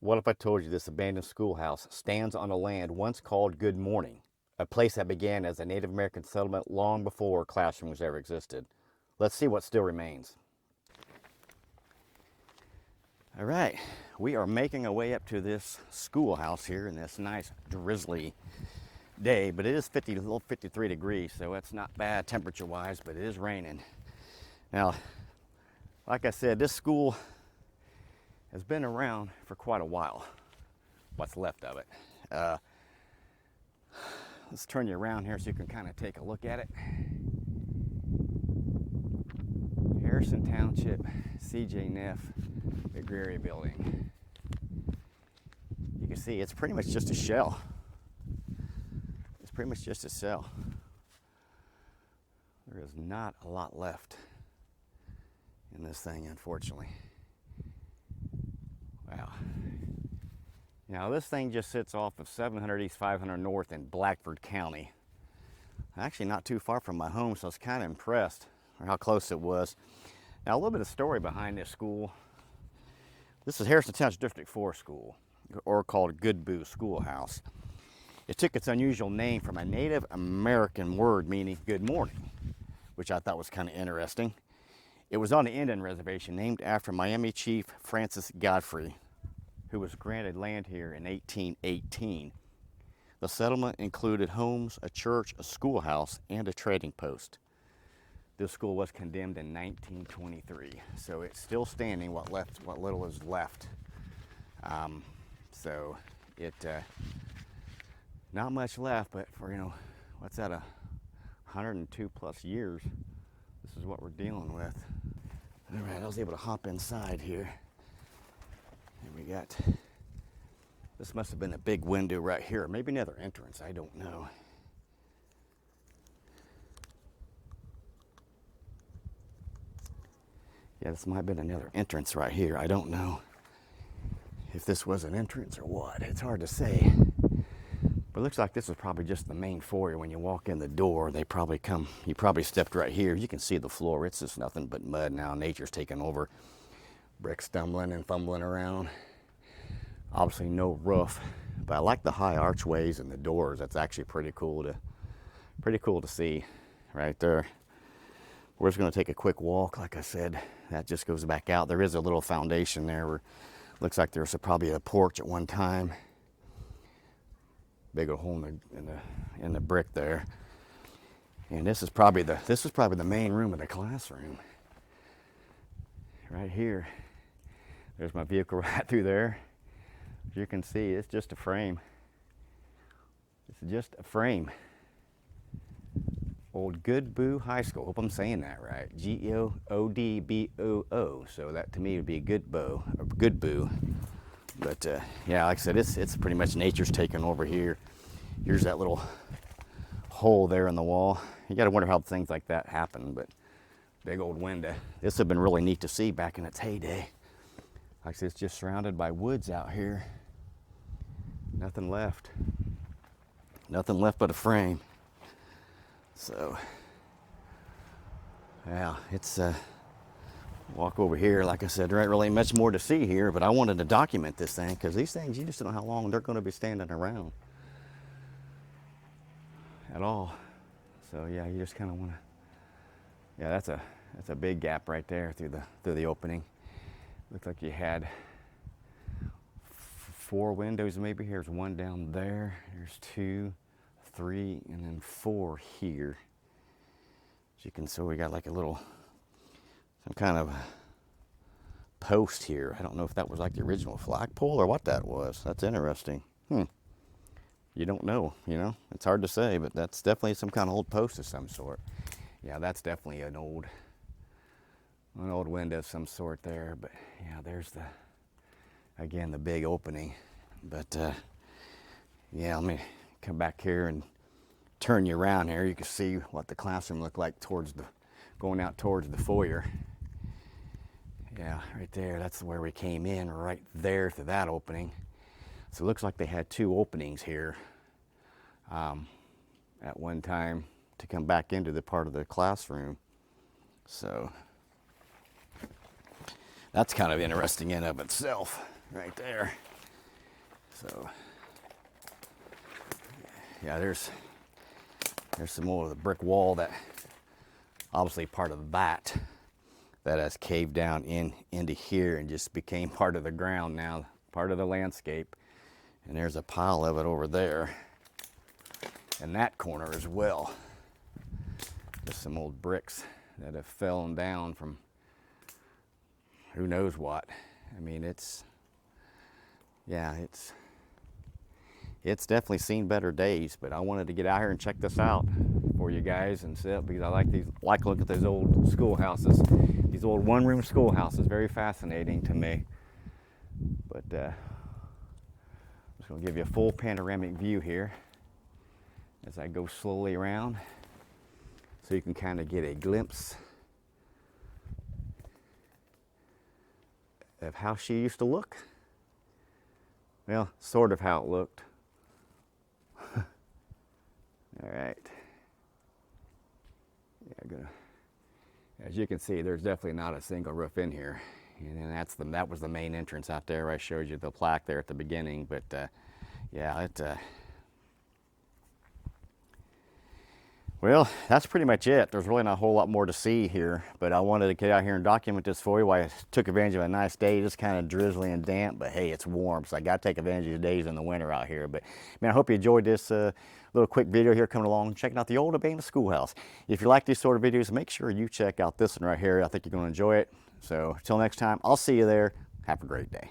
What if I told you this abandoned schoolhouse stands on a land once called Good Morning, a place that began as a Native American settlement long before classrooms ever existed? Let's see what still remains. All right, we are making our way up to this schoolhouse here in this nice drizzly day, but it is 53 degrees, so it's not bad temperature-wise, but it is raining. Now, like I said, this school has been around for quite a while, what's left of it. Let's turn you around here so you can kind of take a look at it. Harrison Township, C.J. Neff, Agrarian Building. You can see it's pretty much just a shell. It's pretty much just a shell. There is not a lot left in this thing, unfortunately. Wow. Now this thing just sits off of 700 East 500 North in Blackford County. Actually not too far from my home, so I was kind of impressed with how close it was. Now a little bit of story behind this school. This is Harrison Township District 4 school, or called GoodBoo Schoolhouse. It took its unusual name from a Native American word meaning good morning, which I thought was kind of interesting. It was on the Indian reservation named after Miami Chief Francis Godfrey, who was granted land here in 1818. The settlement included homes, a church, a schoolhouse, and a trading post. This school was condemned in 1923, so it's still standing. What little is left. So it not much left, but for what's that, 102 plus years, this is what we're dealing with. All right, I was able to hop inside here. And we got, this must have been a big window right here, maybe another entrance, I don't know. Yeah, this might have been another entrance right here. I don't know if this was an entrance or what. It's hard to say. But it looks like this is probably just the main foyer. When you walk in the door, you probably stepped right here. You can see the floor. It's just nothing but mud now. Nature's taken over. Bricks stumbling and fumbling around. Obviously no roof. But I like the high archways and the doors. That's actually pretty cool to see right there. We're just going to take a quick walk. Like I said, that just goes back out. There is a little foundation there where looks like there's probably a porch at one time. Big old hole in the brick there. And this is probably the main room of the classroom. Right here. There's my vehicle right through there. As you can see, it's just a frame. It's just a frame. Old GoodBoo High School. Hope I'm saying that right. GOODBOO. So that to me would be GoodBoo. But yeah, like I said, it's pretty much nature's taken over here. Here's that little hole there in the wall. You got to wonder how things like that happen. But big old window. This would have been really neat to see back in its heyday. Like I said, it's just surrounded by woods out here. Nothing left. Nothing left but a frame. So, yeah, it's walk over here. Like I said, there ain't really much more to see here, but I wanted to document this thing because these things, you just don't know how long they're going to be standing around at all. So yeah, you just kind of want to. Yeah, that's a big gap right there through the opening. Looks like you had 4 windows maybe. Here's one down there. There's 2, 3, and then 4 here. As you can see, we got like some kind of post here. I don't know if that was like the original flagpole or what that was. That's interesting. You don't know, It's hard to say, but that's definitely some kind of old post of some sort. Yeah, that's definitely an old window of some sort there. But yeah, there's again, the big opening. But yeah, let me come back here and turn you around here. You can see what the classroom looked like going out towards the foyer. Yeah, right there, that's where we came in, right there to that opening. So it looks like they had 2 openings here at one time to come back into the part of the classroom. So that's kind of interesting in of itself right there. So yeah, there's some more of the brick wall that obviously part of that has caved down into here and just became part of the ground now, part of the landscape. And there's a pile of it over there in that corner as well. Just some old bricks that have fallen down from who knows what. I mean, it's definitely seen better days, but I wanted to get out here and check this out for you guys and sit because I like looking at those old schoolhouses, these old one-room schoolhouses. Very fascinating to me. But I'm just going to give you a full panoramic view here as I go slowly around, so you can kind of get a glimpse of how she used to look. Well, sort of how it looked. All right. Yeah, as you can see, there's definitely not a single roof in here. And that was the main entrance out there where I showed you the plaque there at the beginning. But yeah, well, that's pretty much it. There's really not a whole lot more to see here, but I wanted to get out here and document this for you while I took advantage of a nice day. Just kind of drizzly and damp, but hey, it's warm, so I got to take advantage of the days in the winter out here. But man, I hope you enjoyed this little quick video here coming along, checking out the old abandoned schoolhouse. If you like these sort of videos, make sure you check out this one right here. I think you're going to enjoy it. So until next time, I'll see you there. Have a great day.